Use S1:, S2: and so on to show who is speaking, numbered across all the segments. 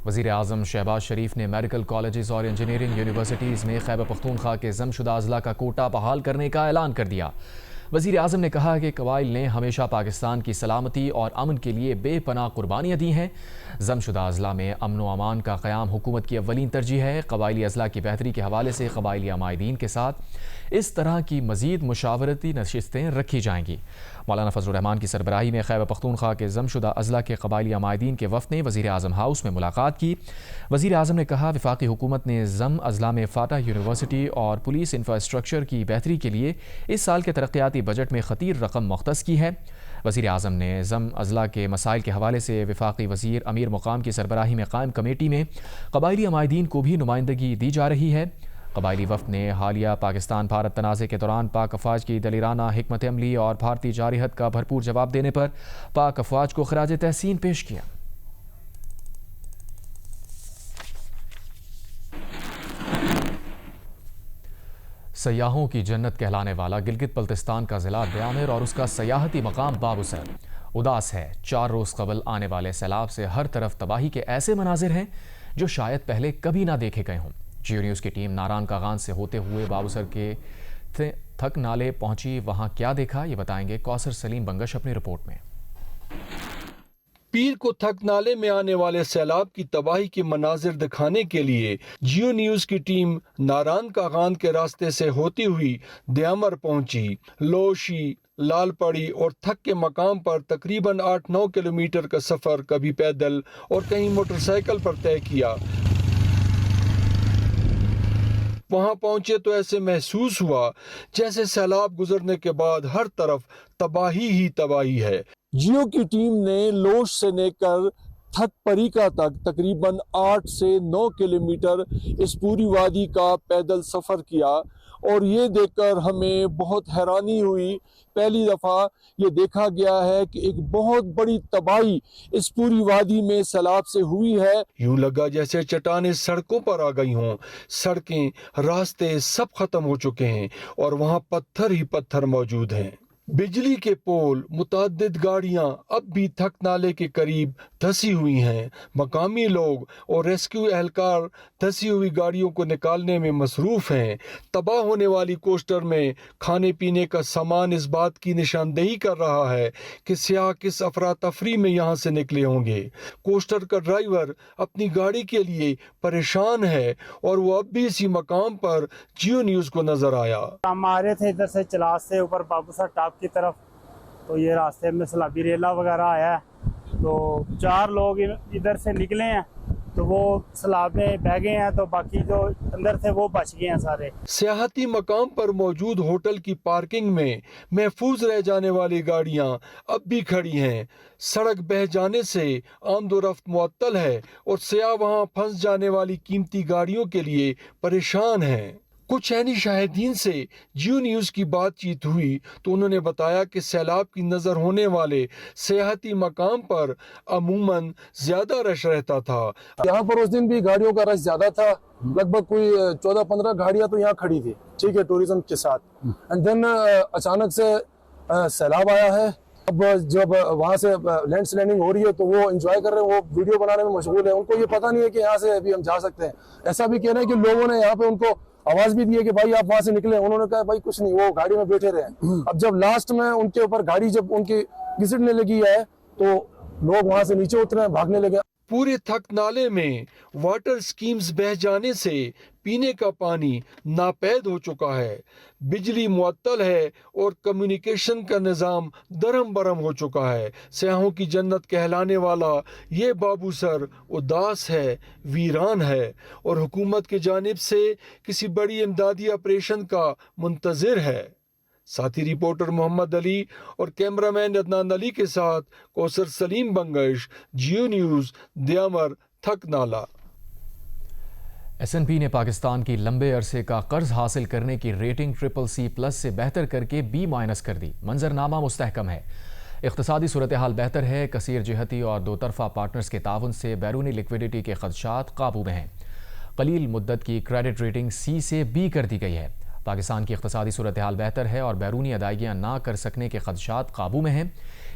S1: وزیر اعظم شہباز شریف نے medical colleges اور انجینئرنگ یونیورسٹیز میں خیبر پختونخوا کے ضم شدہ اضلاع کا کوٹا بحال کرنے کا اعلان کر دیا۔ وزیر اعظم نے کہا کہ قبائل نے ہمیشہ پاکستان کی سلامتی اور امن کے لیے بے پناہ قربانیاں دی ہیں۔ ضم شدہ اضلاع میں امن و امان کا قیام حکومت کی اولین ترجیح ہے۔ قبائلی اضلاع کی بہتری کے حوالے سے قبائلی عمائدین کے ساتھ اس طرح کی مزید مشاورتی نشستیں رکھی جائیں گی۔ مولانا فضل الرحمان کی سربراہی میں خیبر پختونخوا کے ضم شدہ اضلاع کے قبائلی عمائدین کے وفد نے وزیر اعظم ہاؤس میں ملاقات کی۔ وزیر اعظم نے کہا وفاقی حکومت نے ضم اضلاع میں فاتح یونیورسٹی اور پولیس انفراسٹرکچر کی بہتری کے لیے اس سال کے ترقیاتی بجٹ میں خطیر رقم مختص کی ہے۔ وزیر اعظم نے ضم اضلاع کے مسائل کے حوالے سے وفاقی وزیر امیر مقام کی سربراہی میں قائم کمیٹی میں قبائلی عمائدین کو بھی نمائندگی دی جا رہی ہے۔ قبائلی وفد نے حالیہ پاکستان بھارت تنازع کے دوران پاک افواج کی دلیرانہ حکمت عملی اور بھارتی جارحیت کا بھرپور جواب دینے پر پاک افواج کو خراج تحسین پیش کیا۔ سیاحوں کی جنت کہلانے والا گلگت بلتستان کا ضلع دیامر اور اس کا سیاحتی مقام بابوسر اداس ہے۔ 4 روز قبل آنے والے سیلاب سے ہر طرف تباہی کے ایسے مناظر ہیں جو شاید پہلے کبھی نہ دیکھے گئے ہوں۔ جیو نیوز کی ٹیم ناران کاغان سے ہوتے ہوئے بابوسر کے تھک نالے پہنچی۔ وہاں کیا دیکھا یہ بتائیں گے کوثر سلیم بنگش اپنی رپورٹ میں۔
S2: پیر کو تھک نالے میں آنے والے سیلاب کی تباہی کے مناظر دکھانے کے لیے جیو نیوز کی ٹیم ناران کاغان کے راستے سے ہوتی ہوئی دیامر پہنچی۔ لوشی، لال پڑی اور تھک کے مقام پر تقریباً 8-9 کلومیٹر کا سفر کبھی پیدل اور کہیں موٹر سائیکل پر طے کیا۔ وہاں پہنچے تو ایسے محسوس ہوا جیسے سیلاب گزرنے کے بعد ہر طرف تباہی ہی تباہی ہے۔ جیو کی ٹیم نے لوش سے لے کر تھک پریکا تک تقریباً 8 سے 9 کلومیٹر اس پوری وادی کا پیدل سفر کیا اور یہ دیکھ کر ہمیں بہت حیرانی ہوئی۔ پہلی دفعہ یہ دیکھا گیا ہے کہ ایک بہت بڑی تباہی اس پوری وادی میں سیلاب سے ہوئی ہے۔ یوں لگا جیسے چٹانیں سڑکوں پر آ گئی ہوں۔ سڑکیں، راستے سب ختم ہو چکے ہیں اور وہاں پتھر ہی پتھر موجود ہیں۔ بجلی کے پول، متعدد گاڑیاں اب بھی تھک نالے کے قریب دھسی ہوئی ہیں۔ مقامی لوگ اور ریسکیو اہلکار دھسی ہوئی گاڑیوں کو نکالنے میں مصروف ہیں۔ تباہ ہونے والی کوسٹر میں کھانے پینے کا سامان اس بات کی نشاندہی کر رہا ہے کہ سیاح کس افراتفری میں یہاں سے نکلے ہوں گے۔ کوسٹر کا ڈرائیور اپنی گاڑی کے لیے پریشان ہے اور وہ اب بھی اسی مقام پر جیو نیوز کو نظر آیا۔
S3: ہم آ رہے تھے ادھر سے چلاس سے اوپر بابوسر ٹاپ کی طرف، تو یہ راستے میں سیلابی ریلا وغیرہ آیا ہے، تو 4 لوگ ادھر سے نکلے ہیں تو وہ سیلاب میں بہہ گئے ہیں، تو باقی جو اندر تھے وہ بچ گئے ہیں سارے۔
S2: سیاحتی مقام پر موجود ہوٹل کی پارکنگ میں محفوظ رہ جانے والی گاڑیاں اب بھی کھڑی ہیں۔ سڑک بہہ جانے سے آمد و رفت معطل ہے اور سیاح وہاں پھنس جانے والی قیمتی گاڑیوں کے لیے پریشان ہیں۔ کچھ عینی شاہدین سے جیو نیوز کی بات چیت ہوئی تو انہوں نے بتایا کہ سیلاب کی نظر ہونے والے سیاحتی مقام پر عموماً زیادہ رش رہتا تھا۔
S4: یہاں پر اس دن بھی گاڑیوں کا رش زیادہ تھا، لگ بھگ کوئی 14-15 گاڑیاں تو یہاں کھڑی تھی، ٹھیک ہے، ٹوریزم کے ساتھ۔ اینڈ دین اچانک سے سیلاب آیا ہے۔ اب جب وہاں سے لینڈ سلائڈنگ ہو رہی ہے تو وہ انجوائے کر رہے ہیں، وہ ویڈیو بنانے میں مشغول ہے، ان کو یہ پتہ نہیں ہے کہ یہاں سے ابھی ہم جا سکتے ہیں۔ ایسا بھی کہہ رہے ہیں کہ لوگوں نے یہاں پہ ان کو آواز بھی دی ہے کہ بھائی آپ وہاں سے نکلیں، انہوں نے کہا بھائی کچھ نہیں، وہ گاڑی میں بیٹھے رہے۔ اب جب لاسٹ میں ان کے اوپر گاڑی جب ان کی گھسٹنے لگی ہے تو لوگ وہاں سے نیچے اترے، بھاگنے لگے۔
S2: پورے تھک نالے میں واٹر سکیمز بہہ جانے سے پینے کا پانی ناپید ہو چکا ہے، بجلی معطل ہے اور کمیونیکیشن کا نظام درہم برہم ہو چکا ہے۔ سیاحوں کی جنت کہلانے والا یہ بابوسر اداس ہے، ویران ہے اور حکومت کی جانب سے کسی بڑی امدادی آپریشن کا منتظر ہے۔ ساتھی رپورٹر محمد علی اور کیمرامین عدنان علی کے ساتھ کوثر سلیم بنگش، جیو نیوز، دیامر، تھک نالہ۔
S1: S&P نے پاکستان کی لمبے عرصے کا قرض حاصل کرنے کی ریٹنگ CCC+ سے بہتر کر کے B- کر دی۔ منظرنامہ مستحکم ہے، اقتصادی صورتحال بہتر ہے، کثیر جہتی اور 2 طرفہ پارٹنرز کے تعاون سے بیرونی لیکویڈیٹی کے خدشات قابو میں ہیں۔ قلیل مدت کی کریڈٹ ریٹنگ C سے B کر دی گئی ہے۔ پاکستان کی اقتصادی صورتحال بہتر ہے اور بیرونی ادائیگیاں نہ کر سکنے کے خدشات قابو میں ہیں،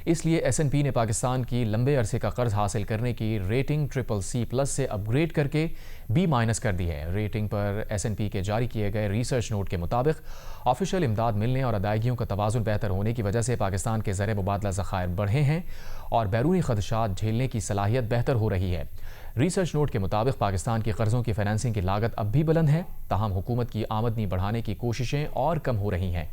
S1: اس لیے S&P نے پاکستان کی لمبے عرصے کا قرض حاصل کرنے کی ریٹنگ CCC+ سے اپ گریڈ کر کے B- کر دی ہے۔ ریٹنگ پر S&P کے جاری کیے گئے ریسرچ نوٹ کے مطابق آفیشیل امداد ملنے اور ادائیگیوں کا توازن بہتر ہونے کی وجہ سے پاکستان کے زر مبادلہ ذخائر بڑھے ہیں اور بیرونی خدشات جھیلنے کی صلاحیت بہتر ہو رہی ہے۔ ریسرچ نوٹ کے مطابق پاکستان کی قرضوں کی فائنینسنگ کی لاگت اب بھی بلند ہے، تاہم حکومت کی آمدنی بڑھانے کی کوششیں اور کم ہو رہی ہیں۔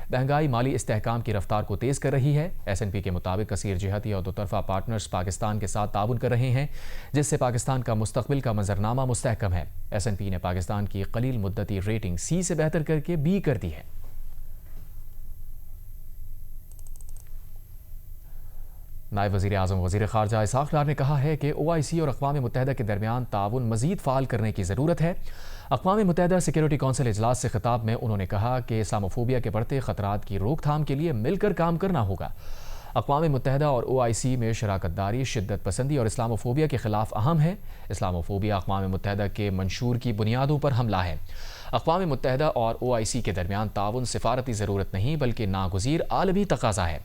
S1: مہنگائی مالی استحکام کی رفتار کو تیز کر رہی ہے۔ S&P کے مطابق کثیر جہتی اور دوطرفہ پارٹنرز پاکستان کے ساتھ تعاون کر رہے ہیں، جس سے پاکستان کا مستقبل کا منظرنامہ مستحکم ہے۔ S&P نے پاکستان کی قلیل مدتی ریٹنگ C سے بہتر کر کے B کر دی ہے۔ نائب وزیر اعظم وزیر خارجہ اسحاق ڈار نے کہا ہے کہ OIC اور اقوام متحدہ کے درمیان تعاون مزید فعال کرنے کی ضرورت ہے۔ اقوام متحدہ سیکیورٹی کونسل اجلاس سے خطاب میں انہوں نے کہا کہ اسلاموفوبیا کے بڑھتے خطرات کی روک تھام کے لیے مل کر کام کرنا ہوگا۔ اقوام متحدہ اور OIC میں شراکت داری شدت پسندی اور اسلاموفوبیا کے خلاف اہم ہے۔ اسلاموفوبیا اقوام متحدہ کے منشور کی بنیادوں پر حملہ ہے۔ اقوام متحدہ اور OIC کے درمیان تعاون سفارتی ضرورت نہیں بلکہ ناگزیر عالمی تقاضا ہے۔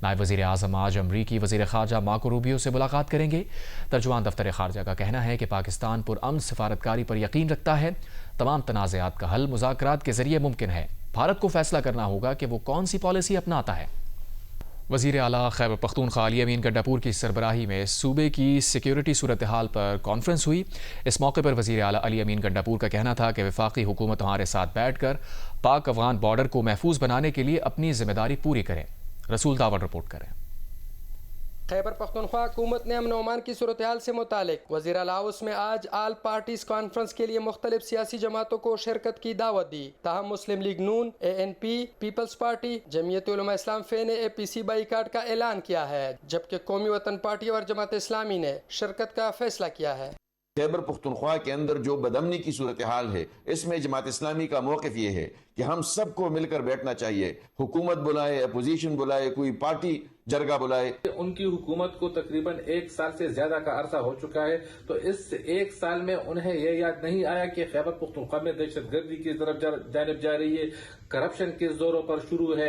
S1: نائب وزیر اعظم آج امریکی وزیر خارجہ مارکو روبیو سے ملاقات کریں گے۔ ترجمان دفتر خارجہ کا کہنا ہے کہ پاکستان پرامن سفارتکاری پر یقین رکھتا ہے۔ تمام تنازعات کا حل مذاکرات کے ذریعے ممکن ہے۔ بھارت کو فیصلہ کرنا ہوگا کہ وہ کون سی پالیسی اپناتا ہے۔ وزیر اعلیٰ خیبر پختونخوا علی امین گنڈاپور کی سربراہی میں صوبے کی سیکیورٹی صورتحال پر کانفرنس ہوئی۔ اس موقع پر وزیر اعلیٰ علی امین گنڈاپور کا کہنا تھا کہ وفاقی حکومت ہمارے ساتھ بیٹھ کر پاک افغان بارڈر کو محفوظ بنانے کے لیے اپنی ذمہ داری پوری کرے۔ رسول داوڑ رپورٹ کریں۔
S5: خیبر پختونخوا حکومت نے امن و امان کی صورتحال سے متعلق وزیر اعلیٰ ہاؤس میں آج آل پارٹیز کانفرنس کے لیے مختلف سیاسی جماعتوں کو شرکت کی دعوت دی۔ تاہم مسلم لیگ نون، ANP، پیپلز پارٹی، جمعیت علماء اسلام فے نے APC بائیکاٹ کا اعلان کیا ہے، جبکہ قومی وطن پارٹی اور جماعت اسلامی نے شرکت کا فیصلہ کیا ہے۔
S6: خیبر پختونخوا کے اندر جو بدامنی کی صورتحال ہے، اس میں جماعت اسلامی کا موقف یہ ہے کہ ہم سب کو مل کر بیٹھنا چاہیے۔ حکومت بلائے، اپوزیشن بلائے، کوئی پارٹی جرگہ بلائے۔
S7: ان کی حکومت کو تقریباً 1 سال سے زیادہ کا عرصہ ہو چکا ہے، تو اس 1 سال میں انہیں یہ یاد نہیں آیا کہ خیبر پختونخوا میں دہشت گردی کی طرف جانب جا رہی ہے، کرپشن کے زوروں پر شروع ہے۔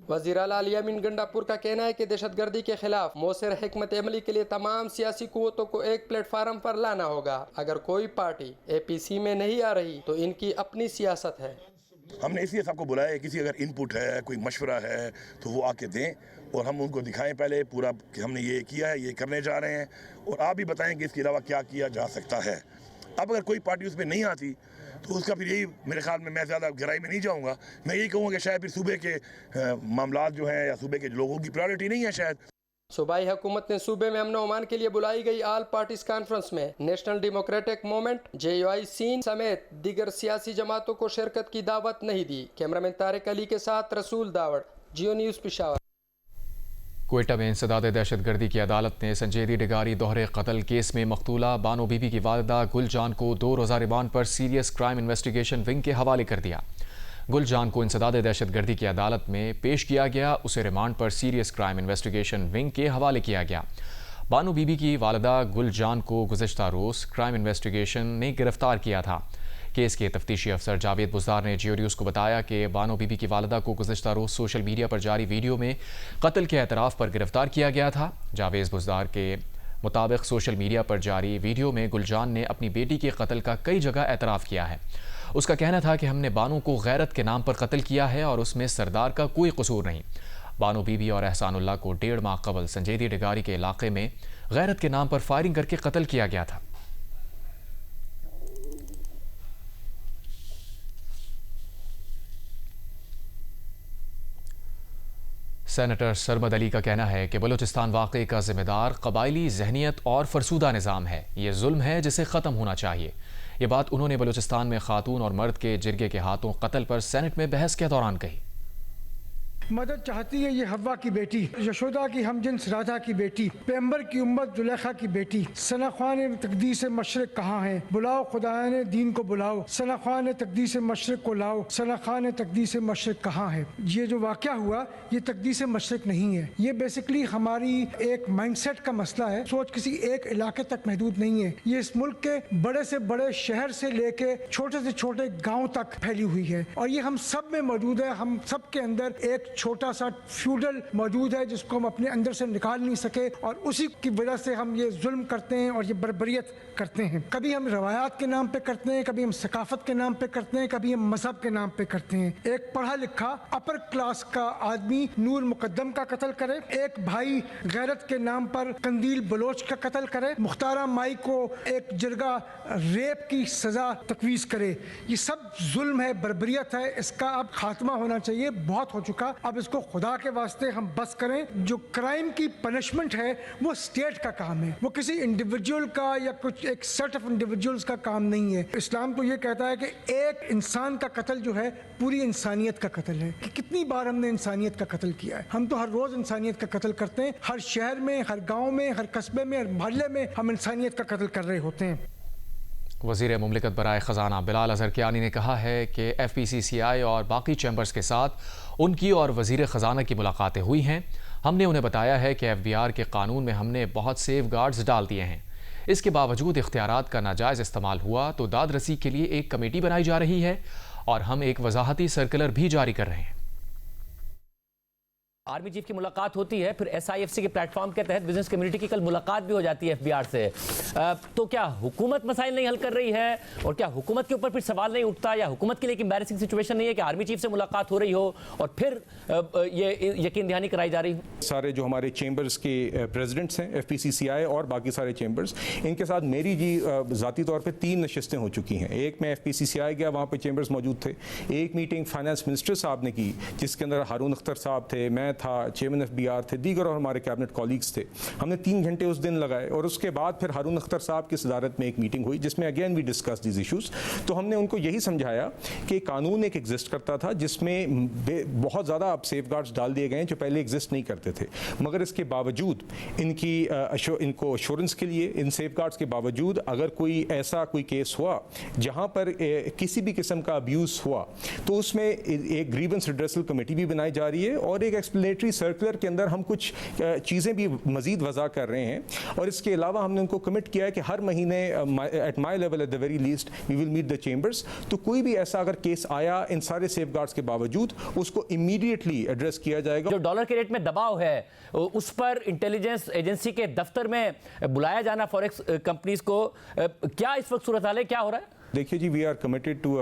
S5: وزیر اعلیٰ علی امین گنڈاپور کا کہنا ہے کہ دہشت گردی کے خلاف مؤثر حکمت عملی کے لیے تمام سیاسی قوتوں کو ایک پلیٹ فارم پر لانا ہوگا۔ اگر کوئی پارٹی APC میں نہیں آ رہی تو ان کی اپنی سیاست ہے۔
S8: ہم نے اس لیے سب کو بلایا ہے، کسی اگر ان پٹ ہے، کوئی مشورہ ہے تو وہ آ کے دیں اور ہم ان کو دکھائیں پہلے پورا کہ ہم نے یہ کیا ہے، یہ کرنے جا رہے ہیں، اور آپ بھی بتائیں کہ اس کے علاوہ کیا کیا جا سکتا ہے۔ اب اگر کوئی پارٹی اس میں نہیں آتی تو اس کا پھر یہی میرے خیال میں زیادہ گہرائی میں نہیں جاؤں گا، میں یہی کہوں گا کہ شاید پھر صوبے کے معاملات جو ہیں یا صوبے کے لوگوں کی پرائیورٹی نہیں ہے شاید۔
S5: صوبائی حکومت نے صوبے میں امن و امان کے لیے بلائی گئی آل پارٹیز کانفرنس میں نیشنل ڈیموکریٹک موومنٹ JUIC سمیت دیگر سیاسی جماعتوں کو شرکت کی دعوت نہیں دی۔ کیمرامین طارق علی کے ساتھ رسول داوڑ، جیو نیوز پشاور۔
S1: کوئٹہ میں انسداد دہشت گردی کی عدالت نے سنجیدی ڈگاری دوہرے قتل کیس میں مقتولہ بانو بی بی کی والدہ گل جان کو 2 روزہ ریمانڈ پر سیریس کرائم انویسٹیگیشن ونگ کے حوالے کر دیا۔ گل جان کو انسداد دہشت گردی کی عدالت میں پیش کیا گیا، اسے ریمانڈ پر سیریس کرائم انویسٹیگیشن ونگ کے حوالے کیا گیا۔ بانو بی بی کی والدہ گل جان کو گزشتہ روز کرائم انویسٹیگیشن نے گرفتار کیا تھا۔ کیس کے تفتیشی افسر جاوید بزدار نے جیو نیوز کو بتایا کہ بانو بی بی کی والدہ کو گزشتہ روز سوشل میڈیا پر جاری ویڈیو میں قتل کے اعتراف پر گرفتار کیا گیا تھا۔ جاوید بزدار کے مطابق سوشل میڈیا پر جاری ویڈیو میں گل جان نے اپنی بیٹی کے قتل کا کئی جگہ اعتراف کیا ہے۔ اس کا کہنا تھا کہ ہم نے بانو کو غیرت کے نام پر قتل کیا ہے اور اس میں سردار کا کوئی قصور نہیں۔ بانو بی بی اور احسان اللہ کو 1.5 ماہ قبل سنجیدی ڈگاری کے علاقے میں غیرت کے نام پر فائرنگ کر کے قتل کیا گیا تھا۔ سینیٹر سرمد علی کا کہنا ہے کہ بلوچستان واقعے کا ذمہ دار قبائلی ذہنیت اور فرسودہ نظام ہے۔ یہ ظلم ہے جسے ختم ہونا چاہیے۔ یہ بات انہوں نے بلوچستان میں خاتون اور مرد کے جرگے کے ہاتھوں قتل پر سینٹ میں بحث کے دوران کہی۔
S9: مدد چاہتی ہے یہ حوا کی بیٹی، یشودا کی ہم جنس رادھا کی بیٹی، پیغمبر کی امت زلیخا کی بیٹی، ثناخوان تقدیس مشرق کہاں ہے؟ بلاؤ خدایان دین کو بلاؤ، ثناخوان تقدیس مشرق کو لاؤ، ثناخوان تقدیس مشرق کہاں ہے؟ یہ جو واقعہ ہوا یہ تقدیس مشرق نہیں ہے، یہ بیسکلی ہماری ایک مائنڈ سیٹ کا مسئلہ ہے، سوچ کسی ایک علاقے تک محدود نہیں ہے، یہ اس ملک کے بڑے سے بڑے شہر سے لے کے چھوٹے سے چھوٹے گاؤں تک پھیلی ہوئی ہے، اور یہ ہم سب میں موجود ہے، ہم سب کے اندر ایک چھوٹا سا فیوڈل موجود ہے جس کو ہم اپنے اندر سے نکال نہیں سکے، اور اسی کی وجہ سے ہم یہ ظلم کرتے ہیں اور یہ بربریت کرتے ہیں۔ کبھی ہم روایات کے نام پہ کرتے ہیں، کبھی ہم ثقافت کے نام پہ کرتے ہیں، کبھی ہم مذہب کے نام پہ کرتے ہیں۔ ایک پڑھا لکھا اپر کلاس کا آدمی نور مقدم کا قتل کرے، ایک بھائی غیرت کے نام پر قندیل بلوچ کا قتل کرے، مختارہ مائی کو ایک جرگہ ریپ کی سزا تجویز کرے، یہ سب ظلم ہے، بربریت ہے، اس کا اب خاتمہ ہونا چاہیے، بہت ہو چکا، اب اس کو خدا کے واسطے ہم بس کریں۔ جو کرائم کی پنشمنٹ ہے وہ اسٹیٹ کا کام ہے، وہ کسی انڈیویجول کا یا کچھ ایک سیٹ آف انڈیویجولز کا کام نہیں ہے۔ اسلام تو یہ کہتا ہے کہ ایک انسان کا قتل جو ہے پوری انسانیت کا قتل ہے۔ کہ کتنی بار ہم نے انسانیت کا قتل کیا ہے؟ ہم تو ہر روز انسانیت کا قتل کرتے ہیں، ہر شہر میں، ہر گاؤں میں، ہر قصبے میں، ہر محلے میں ہم انسانیت کا قتل کر رہے ہوتے ہیں۔
S1: وزیر مملکت برائے خزانہ بلال اظہر کیانی نے کہا ہے کہ ایف پی سی سی آئی اور باقی چیمبرز کے ساتھ ان کی اور وزیر خزانہ کی ملاقاتیں ہوئی ہیں۔ ہم نے انہیں بتایا ہے کہ ایف بی آر کے قانون میں ہم نے بہت سیف گارڈز ڈال دیے ہیں، اس کے باوجود اختیارات کا ناجائز استعمال ہوا تو داد رسی کے لیے ایک کمیٹی بنائی جا رہی ہے اور ہم ایک وضاحتی سرکلر بھی جاری کر رہے ہیں۔
S10: آرمی چیف کی ملاقات ہوتی ہے، پھر ایس آئی ایف سی کے پلیٹ فارم کے تحت بزنس کمیونٹی کی کل ملاقات بھی ہو جاتی ہے ایف بی آر سے، تو کیا حکومت مسائل نہیں حل کر رہی ہے اور کیا حکومت کے اوپر پھر سوال نہیں اٹھتا، یا حکومت کے لیے ایک امبیرسنگ سچویشن نہیں ہے کہ آرمی چیف سے ملاقات ہو رہی ہو اور پھر یہ یقین دہانی کرائی جا رہی ہو؟
S11: سارے جو ہمارے چیمبرز کے پریزیڈنٹس ہیں ایف پی سی سی آئی اور باقی سارے چیمبرز، ان کے ساتھ میری ذاتی طور پہ 3 نشستیں ہو چکی ہیں۔ ایک میں ایف پی سی سی آئی گیا، وہاں پہ چیمبرز موجود تھے، ایک میٹنگ فائنانس منسٹر صاحب نے کی جس کے اندر ہارون اختر صاحب تھے، میں تھا، چیئرمین ایف بی آر تھے، دیگر اور ہمارے کیبنٹ کولیگز تھے، ہم نے 3 گھنٹے اس دن لگائے، اور اس کے بعد پھر ہارون اختر صاحب کی صدارت میں ایک میٹنگ ہوئی جس میں again we discuss these issues. تو ہم نے ان کو یہی سمجھایا کہ قانون ایک ایگزسٹ کرتا تھا جس میں بہت زیادہ اب سیف گارڈز ڈال دیے گئے ہیں جو پہلے ایگزسٹ نہیں کرتے تھے، مگر اس کے باوجود ان کو ایشورنس کے لیے ان سیف گارڈز کے باوجود اگر کوئی ایسا کوئی کیس ہوا جہاں پر کسی بھی قسم کا ابیوز ہوا تو اس میں ایک گریونس ریڈریسل کمیٹی بھی بنائی جا رہی ہے، اور ایک ایکسپلینیٹری سرکولر کے اندر ہم کچھ چیزیں بھی مزید وضع کر رہے ہیں، اور اس کے علاوہ ہم نے ان کو کمٹ کیا ہے کہ ہر مہینے at my level at the very least we will meet the chambers, تو کوئی بھی ایسا اگر کیس آیا ان سارے سیف گارڈز کے باوجود اس کو امیڈیٹلی ایڈریس کیا جائے گا۔
S10: جو ڈالر کے ریٹ میں دباؤ ہے اس پر انٹیلیجنس ایجنسی کے دفتر میں بلایا جانا فوریکس کمپنیز کو، کیا اس وقت صورتحال ہے، کیا ہو رہا ہے؟
S11: دیکھیے جی، we are committed to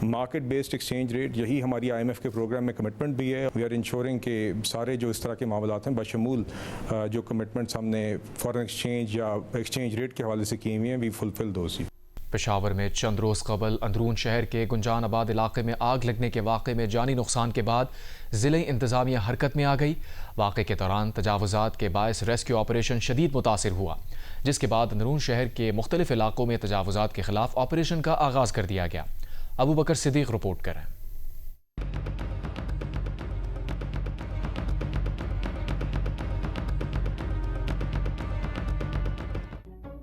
S11: market based exchange rate, یہی ہماری آئی ایم ایف کے پروگرام میں کمٹمنٹ بھی ہے۔ وی آر انشورنگ کہ سارے جو اس طرح کے معاملات ہیں بشمول جو کمٹمنٹس ہم نے فارن ایکسچینج یا ایکسچینج ریٹ کے حوالے سے کیے ہوئے ہیں، وی فلفل دوز۔
S1: پشاور میں چند روز قبل اندرون شہر کے گنجان آباد علاقے میں آگ لگنے کے واقعے میں جانی نقصان کے بعد ضلعی انتظامیہ حرکت میں آ گئی۔ واقعے کے دوران تجاوزات کے باعث ریسکیو آپریشن شدید متاثر ہوا، جس کے بعد اندرون شہر کے مختلف علاقوں میں تجاوزات کے خلاف آپریشن کا آغاز کر دیا گیا۔ ابو بکر صدیق رپورٹ کریں۔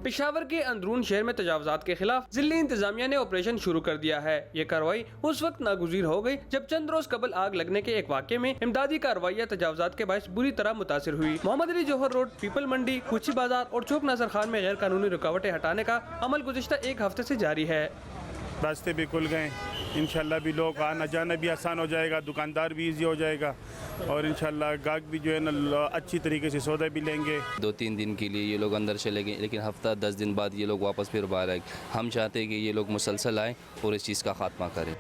S5: پشاور کے اندرون شہر میں تجاوزات کے خلاف ضلعی انتظامیہ نے آپریشن شروع کر دیا ہے۔ یہ کارروائی اس وقت ناگزیر ہو گئی جب چند روز قبل آگ لگنے کے ایک واقعے میں امدادی کارروائیاں تجاوزات کے باعث بری طرح متاثر ہوئی۔ محمد علی جوہر روڈ، پیپل منڈی، کوچی بازار اور چوک ناصر خان میں غیر قانونی رکاوٹیں ہٹانے کا عمل گزشتہ 1 ہفتے سے جاری ہے۔
S3: راستے بھی کھل گئے، انشاءاللہ بھی لوگ آنا جانا بھی آسان ہو جائے گا، دکاندار بھی ایزی ہو جائے گا، اور انشاءاللہ گاہک بھی جو ہے نا اچھی طریقے سے سودا بھی لیں گے۔
S12: 2-3 دن کے لیے یہ لوگ اندر چلے گئے، لیکن ہفتہ 10 دن بعد یہ لوگ واپس پھر باہر آئے۔ ہم چاہتے ہیں کہ یہ لوگ مسلسل آئیں اور اس چیز کا خاتمہ کریں۔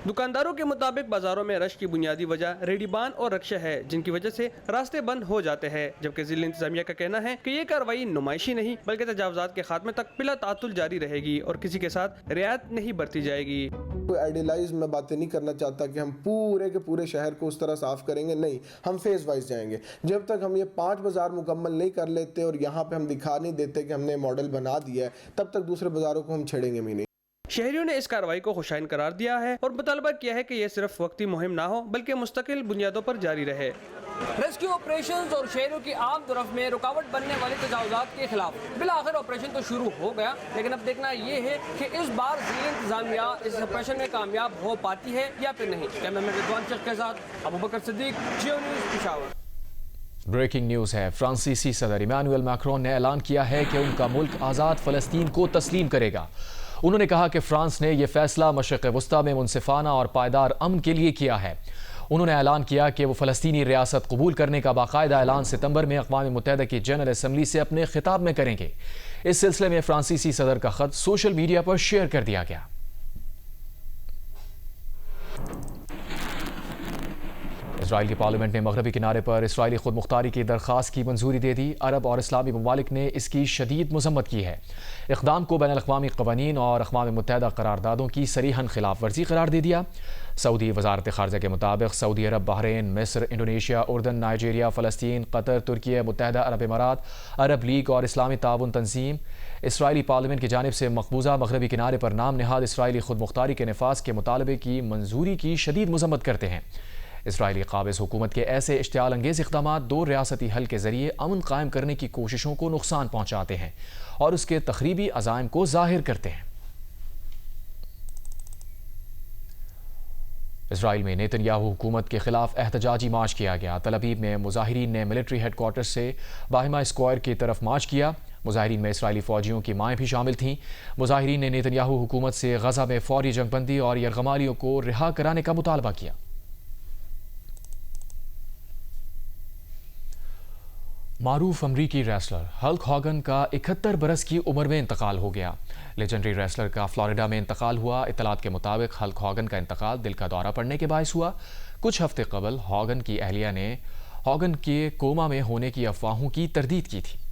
S5: دکانداروں کے مطابق بازاروں میں رش کی بنیادی وجہ ریڈی بان اور رکشہ ہے، جن کی وجہ سے راستے بند ہو جاتے ہیں، جبکہ ضلع انتظامیہ کا کہنا ہے کہ یہ کارروائی نمائشی نہیں بلکہ تجاوزات کے خاتمے تک بلا تعطل جاری رہے گی اور کسی کے ساتھ رعایت نہیں برتی جائے گی۔
S13: کوئی آئیڈیلائز میں باتیں نہیں کرنا چاہتا کہ ہم پورے کے پورے شہر کو اس طرح صاف کریں گے، نہیں، ہم فیز وائز جائیں گے۔ جب تک ہم یہ 5 بازار مکمل نہیں کر لیتے اور یہاں پہ ہم دکھا نہیں دیتے کہ ہم نے ماڈل بنا دیا ہے، تب تک دوسرے بازاروں کو ہم چھیڑیں گے بھی نہیں۔
S14: شہریوں نے اس کارروائی کو خوشائن قرار دیا ہے اور مطالبہ کیا ہے کہ یہ صرف وقتی مہم نہ ہو بلکہ مستقل بنیادوں پر جاری رہے۔
S15: ریسکیو آپریشنز اور شہریوں کی آمد و رفت میں رکاوٹ بننے والے تجاوزات کے خلاف بالآخر آپریشن تو شروع ہو گیا، لیکن اب دیکھنا یہ ہے کہ اس بار ضلعی انتظامیہ اس آپریشن میں کامیاب ہو پاتی ہے یا پھر نہیں۔ کیمرہ مین رضوان شیخ کے ساتھ Abubakar Siddique, Geo news Peshawar.
S1: Breaking news ہے، فرانسیسی صدر ایمانوئل میکرون نے اعلان کیا ہے کہ ان کا ملک آزاد فلسطین کو تسلیم کرے گا۔ انہوں نے کہا کہ فرانس نے یہ فیصلہ مشرق وسطیٰ میں منصفانہ اور پائیدار امن کے لیے کیا ہے۔ انہوں نے اعلان کیا کہ وہ فلسطینی ریاست قبول کرنے کا باقاعدہ اعلان ستمبر میں اقوام متحدہ کی جنرل اسمبلی سے اپنے خطاب میں کریں گے۔ اس سلسلے میں فرانسیسی صدر کا خط سوشل میڈیا پر شیئر کر دیا گیا۔ اسرائیل کی پارلیمنٹ نے مغربی کنارے پر اسرائیلی خود مختاری کی درخواست کی منظوری دے دی۔ عرب اور اسلامی ممالک نے اس کی شدید مذمت کی ہے۔ اقدام کو بین الاقوامی قوانین اور اقوام متحدہ قراردادوں کی صریحاً خلاف ورزی قرار دے دیا۔ سعودی وزارت خارجہ کے مطابق سعودی عرب، بحرین، مصر، انڈونیشیا، اردن، نائجیریا، فلسطین، قطر، ترکیہ، متحدہ عرب امارات، عرب لیگ اور اسلامی تعاون تنظیم اسرائیلی پارلیمنٹ کی جانب سے مقبوضہ مغربی کنارے پر نام نہاد اسرائیلی خود مختاری کے نفاذ کے مطالبے کی منظوری کی شدید مذمت کرتے ہیں۔ اسرائیلی قابض حکومت کے ایسے اشتعال انگیز اقدامات دو ریاستی حل کے ذریعے امن قائم کرنے کی کوششوں کو نقصان پہنچاتے ہیں اور اس کے تخریبی عزائم کو ظاہر کرتے ہیں۔ اسرائیل میں نیتن یاہو حکومت کے خلاف احتجاجی مارچ کیا گیا۔ تل ابیب میں مظاہرین نے ملٹری ہیڈ کوارٹر سے باہمہ اسکوائر کی طرف مارچ کیا۔ مظاہرین میں اسرائیلی فوجیوں کی مائیں بھی شامل تھیں۔ مظاہرین نے نیتن یاہو حکومت سے غزہ میں فوری جنگ بندی اور یرغمالیوں کو رہا کرانے کا مطالبہ کیا۔ معروف امریکی ریسلر ہلک ہاگن کا 71 برس کی عمر میں انتقال ہو گیا۔ لیجنڈری ریسلر کا فلوریڈا میں انتقال ہوا۔ اطلاعات کے مطابق ہلک ہاگن کا انتقال دل کا دورہ پڑنے کے باعث ہوا۔ کچھ ہفتے قبل ہاگن کی اہلیہ نے ہاگن کے کوما میں ہونے کی افواہوں کی تردید کی تھی۔